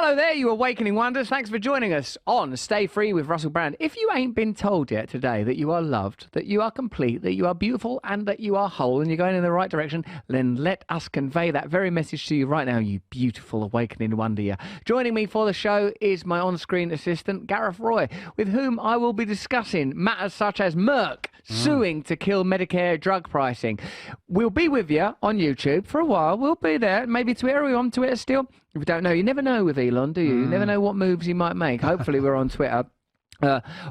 Hello there, you awakening wonders. Thanks for joining us on Stay Free with Russell Brand. If you ain't been told yet today that you are loved, that you are complete, that you are beautiful, and that you are whole, and you're going in the right direction, then let us convey that very message to you right now, you beautiful awakening wonder. You. Joining me for the show is my on-screen assistant, Gareth Roy, with whom I will be discussing matters such as Merck suing to kill Medicare drug pricing. We'll be with you on YouTube for a while. We'll be there. Maybe Twitter. Are we on Twitter still? If you don't know, you never know with Elon, do you? You never know what moves he might make. Hopefully we're on Twitter.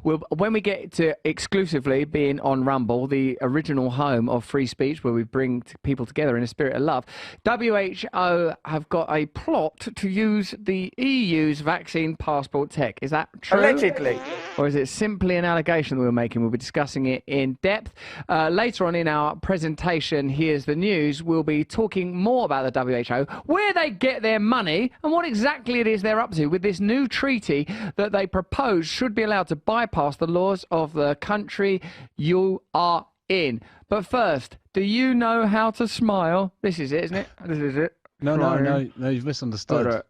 When we get to exclusively being on Rumble, the original home of free speech, where we bring people together in a spirit of love, WHO have got a plot to use the EU's vaccine passport tech. Is that true? Allegedly. Or is it simply an allegation that we're making? We'll be discussing it in depth. Later on in our presentation, Here's the News, we'll be talking more about the WHO, where they get their money, and what exactly it is they're up to with this new treaty that they propose should be allowed to bypass the laws of the country you are in. But first, do you know how to smile? This is it, isn't it? This is it. No, you've misunderstood.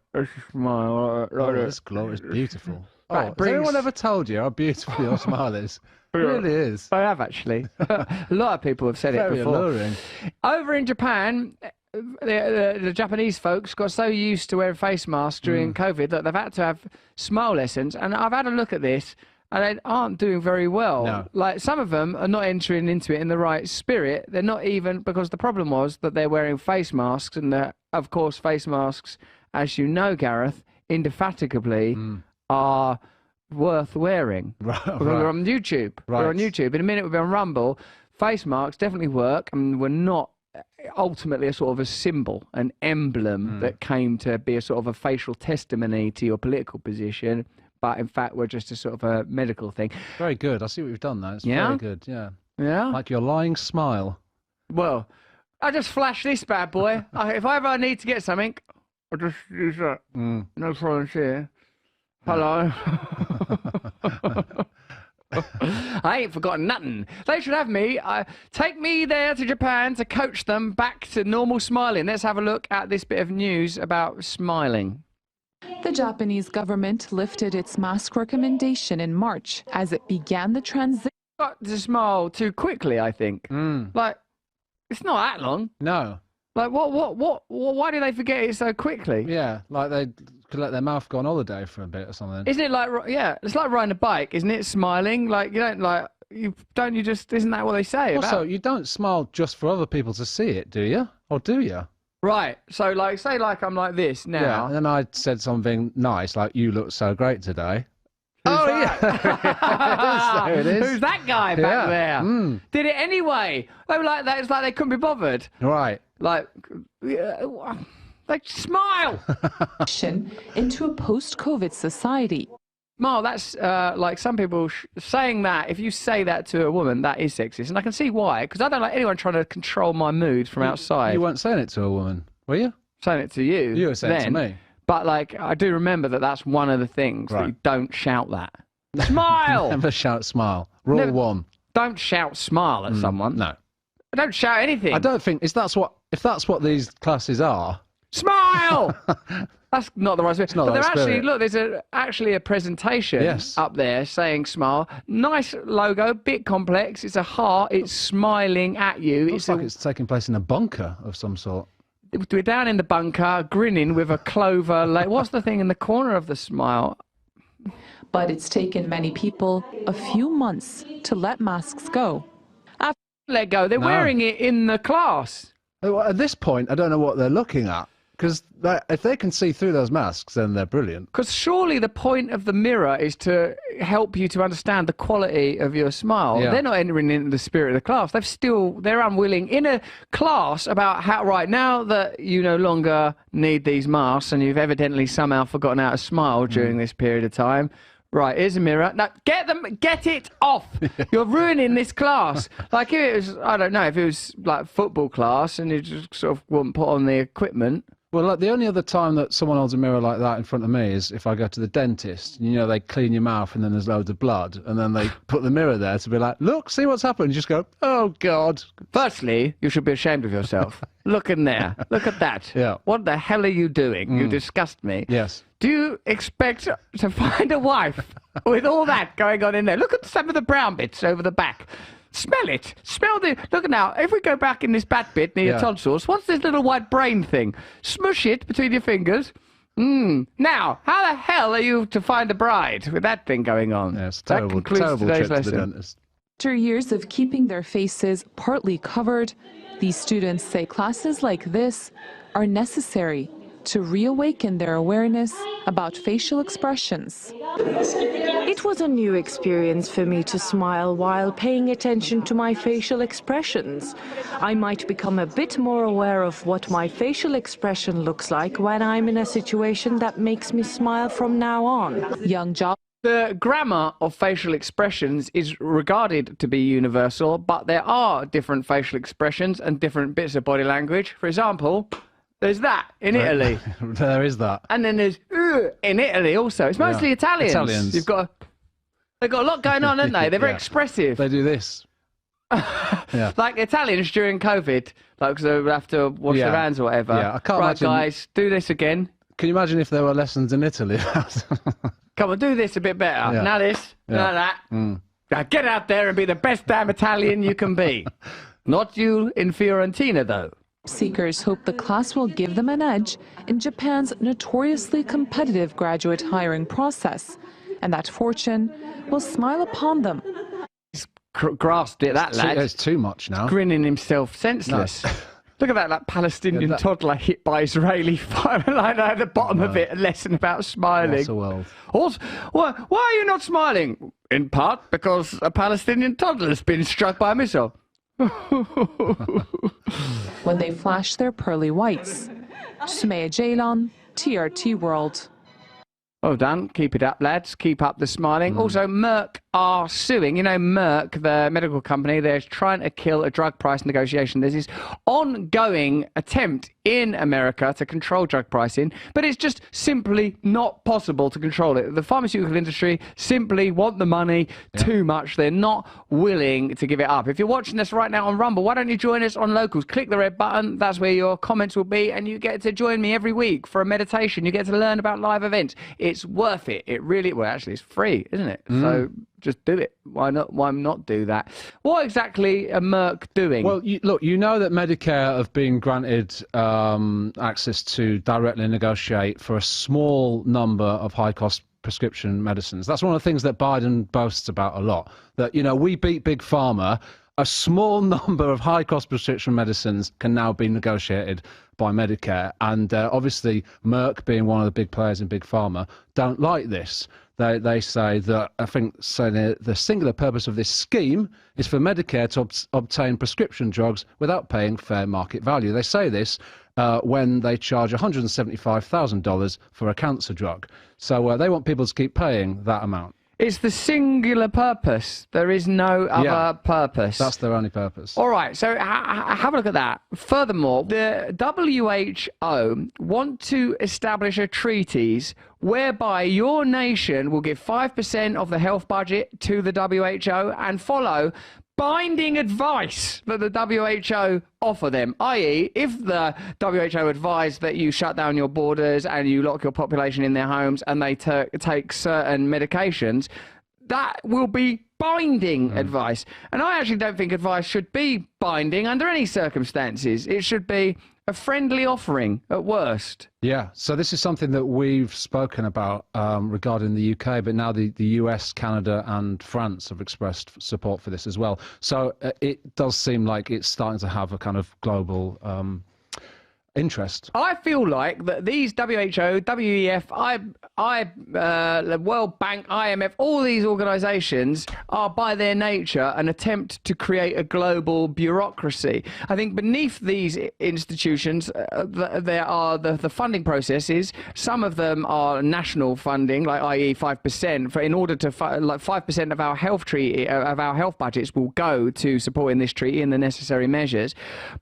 Smile. Oh, this glow is beautiful. Right, has anyone ever told you how beautiful your smile is? It really is. I have, actually. A lot of people have said it Very before. alluring. Over in Japan, the Japanese folks got so used to wearing face masks during COVID that they've had to have smile lessons. And I've had a look at this, and they aren't doing very well. No. Like, some of them are not entering into it in the right spirit. They're not even, because the problem was that they're wearing face masks, and of course, face masks, as you know, Gareth, indefatigably are worth wearing. Right. We're on YouTube. Right. We're on YouTube. In a minute, we'll be on Rumble. Face masks definitely work, and we're not ultimately a sort of a symbol, an emblem that came to be a sort of a facial testimony to your political position, but in fact we're just a sort of a medical thing. Very good. I see what you've done there. It's Yeah? very good, yeah. Yeah? Like your lying smile. Well, I just flash this bad boy. If I ever need to get something, I'll just use that. No problems here. Hello. I ain't forgotten nothing. They should have me. Take me there to Japan to coach them back to normal smiling. Let's have a look at this bit of news about smiling. The Japanese government lifted its mask recommendation in March as it began the transition. Got to smile too quickly, I think. Like, it's not that long. No. Like, why do they forget it so quickly? Yeah, like they could let their mouth go on holiday for a bit or something. Isn't it like, yeah, it's like riding a bike, isn't it? Smiling, like, you don't like, you just, isn't that what they say Also, about? you don't smile just for other people to see it, do you? Or do you? Right, so like, say like I'm like this now. Yeah, and then I said something nice, like, you look so great today. Oh, yeah. There it is. Who's that guy back there? Mm. Did it anyway. They were like that. It's like they couldn't be bothered. Right. Like, smile. into a post-COVID society. Mark, that's like some people saying that. If you say that to a woman, that is sexist. And I can see why. Because I don't like anyone trying to control my mood from outside. You weren't saying it to a woman, were you? Saying it to you. You were saying it to then. me. But, like, I do remember that that's one of the things, that you don't shout that. Smile! Never shout smile. Rule one. Don't shout smile at someone. No. Don't shout anything. I don't think, if that's what these classes are. Smile! That's not the right spirit. not But the they're right actually, spirit. look, there's actually a presentation up there saying smile. Nice logo, bit complex. It's a heart. It's smiling at you. Looks like it's taking place in a bunker of some sort. We're down in the bunker, grinning with a clover. Like, what's the thing in the corner of the smile? But it's taken many people a few months to let masks go. Let go. They're wearing it in the class. At this point, I don't know what they're looking at. Because if they can see through those masks, then they're brilliant. Because surely the point of the mirror is to help you to understand the quality of your smile. Yeah. They're not entering into the spirit of the class. They're unwilling in a class about how, right, now that you no longer need these masks and you've evidently somehow forgotten how to smile during this period of time. Right, here's a mirror. Now, get it off. You're ruining this class. Like, if it was, I don't know, if it was like football class and you just sort of wouldn't put on the equipment. Well, like the only other time that someone holds a mirror like that in front of me is if I go to the dentist. You know, they clean your mouth and then there's loads of blood, and then they put the mirror there to be like, look, see what's happened. You just go, oh God. Firstly, you should be ashamed of yourself. Look in there. Look at that. Yeah. What the hell are you doing? You disgust me. Yes. Do you expect to find a wife with all that going on in there? Look at some of the brown bits over the back. Smell it. Smell the... Look at now. If we go back in this bad bit near your tonsils, what's this little white brain thing? Smush it between your fingers. Now, how the hell are you to find a bride with that thing going on? Yes, that terrible, concludes terrible today's trip to the lesson. dentist. After years of keeping their faces partly covered, these students say classes like this are necessary to reawaken their awareness about facial expressions. It was a new experience for me to smile while paying attention to my facial expressions. I might become a bit more aware of what my facial expression looks like when I'm in a situation that makes me smile from now on. Young job. The grammar of facial expressions is regarded to be universal, but there are different facial expressions and different bits of body language. For example, there's that in Italy. There is that. And then there's in Italy also. It's mostly Italians. Italians. They've got a lot going on, haven't they? They're very expressive. They do this. Yeah. Like Italians during COVID, like because they would have to wash their hands or whatever. Yeah, I can't right, imagine... guys, do this again. Can you imagine if there were lessons in Italy? Come on, do this a bit better. Yeah. Now this, now that. Now get out there and be the best damn Italian you can be. Not you in Fiorentina, though. Seekers hope the class will give them an edge in Japan's notoriously competitive graduate hiring process, and that fortune will smile upon them. He's grasped it, that lad. It's too much now. Grinning himself senseless. No. Look at that Palestinian toddler hit by Israeli fire line at the bottom of it. A lesson about smiling. What's a world? Also, why are you not smiling? In part because a Palestinian toddler has been struck by a missile. When they flash their pearly whites. Sumaya Jalan, TRT World. Well done. Keep it up, lads. Keep up the smiling. Also, Merck are suing. You know, Merck, the medical company, they're trying to kill a drug price negotiation. There's this ongoing attempt in America to control drug pricing, but it's just simply not possible to control it. The pharmaceutical industry simply want the money too much. They're not willing to give it up. If you're watching us right now on Rumble, why don't you join us on Locals? Click the red button. That's where your comments will be, and you get to join me every week for a meditation. You get to learn about live events. It's worth it. It really, well, actually, it's free, isn't it? So just do it. Why not do that? What exactly are Merck doing? Well, look, you know that Medicare have been granted access to directly negotiate for a small number of high-cost prescription medicines. That's one of the things that Biden boasts about a lot, that, you know, we beat Big Pharma. A small number of high-cost prescription medicines can now be negotiated by Medicare. And obviously, Merck, being one of the big players in Big Pharma, don't like this. They say that, I think, so the singular purpose of this scheme is for Medicare to obtain prescription drugs without paying fair market value. They say this when they charge $175,000 for a cancer drug. So they want people to keep paying that amount. It's the singular purpose. There is no other purpose. That's their only purpose. All right, so have a look at that. Furthermore, the WHO want to establish a treaties whereby your nation will give 5% of the health budget to the WHO and follow binding advice that the WHO offer them, i.e. if the WHO advise that you shut down your borders and you lock your population in their homes and they take certain medications, that will be binding advice. And I actually don't think advice should be binding under any circumstances. It should be a friendly offering at worst. Yeah, so this is something that we've spoken about regarding the UK, but now the US, Canada and France have expressed support for this as well. So it does seem like it's starting to have a kind of global interest. I feel like that these WHO, WEF, the World Bank, IMF, all these organisations are by their nature an attempt to create a global bureaucracy. I think beneath these institutions there are the funding processes. Some of them are national funding, like i.e. 5%. In order to like 5% of our health treaty of our health budgets will go to supporting this treaty and the necessary measures,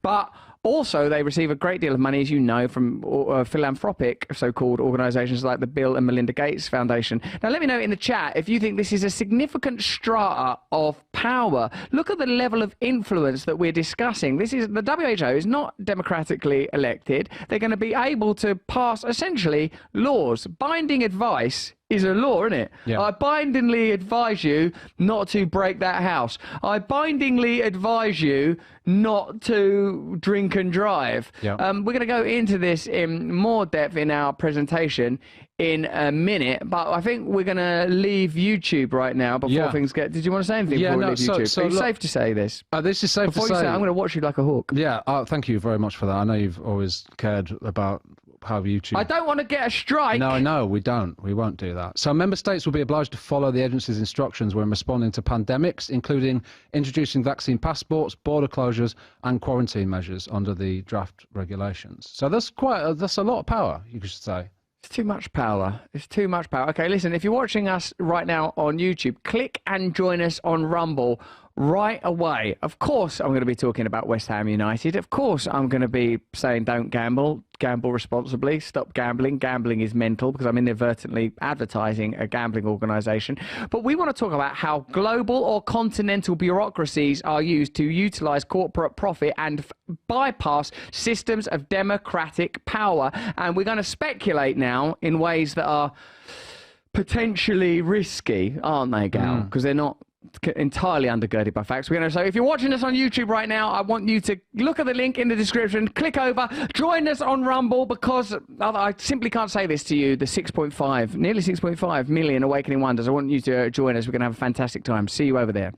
but Also, they receive a great deal of money, as you know, from philanthropic so-called organisations like the Bill and Melinda Gates Foundation. Now, let me know in the chat if you think this is a significant strata of power. Look at the level of influence that we're discussing. The WHO is not democratically elected. They're going to be able to pass essentially laws. Binding advice is a law, isn't it? Yeah. I bindingly advise you not to break that house. I bindingly advise you not to drink and drive. Yeah. We're going to go into this in more depth in our presentation in a minute, but I think we're going to leave YouTube right now before things get... Did you want to say anything before we leave YouTube? So Are you safe to say this? This is safe Before to you say. I'm going to watch you like a hawk. Yeah, thank you very much for that. I know you've always cared about how YouTube... I don't want to get a strike. No, we don't. We won't do that. So member states will be obliged to follow the agency's instructions when responding to pandemics, including introducing vaccine passports, border closures and quarantine measures under the draft regulations. So that's a lot of power, you could say. It's too much power. It's too much power. Okay, listen, if you're watching us right now on YouTube, click and join us on Rumble right away. Of course, I'm going to be talking about West Ham United. Of course, I'm going to be saying don't gamble. Gamble responsibly. Stop gambling. Gambling is mental because I'm inadvertently advertising a gambling organisation. But we want to talk about how global or continental bureaucracies are used to utilise corporate profit and bypass systems of democratic power. And we're going to speculate now in ways that are potentially risky, aren't they, Gal? Because they're not entirely undergirded by facts. So if you're watching us on YouTube right now, I want you to look at the link in the description, click over, join us on Rumble, because I simply can't say this to you, the nearly 6.5 million Awakening Wonders. I want you to join us. We're going to have a fantastic time. See you over there.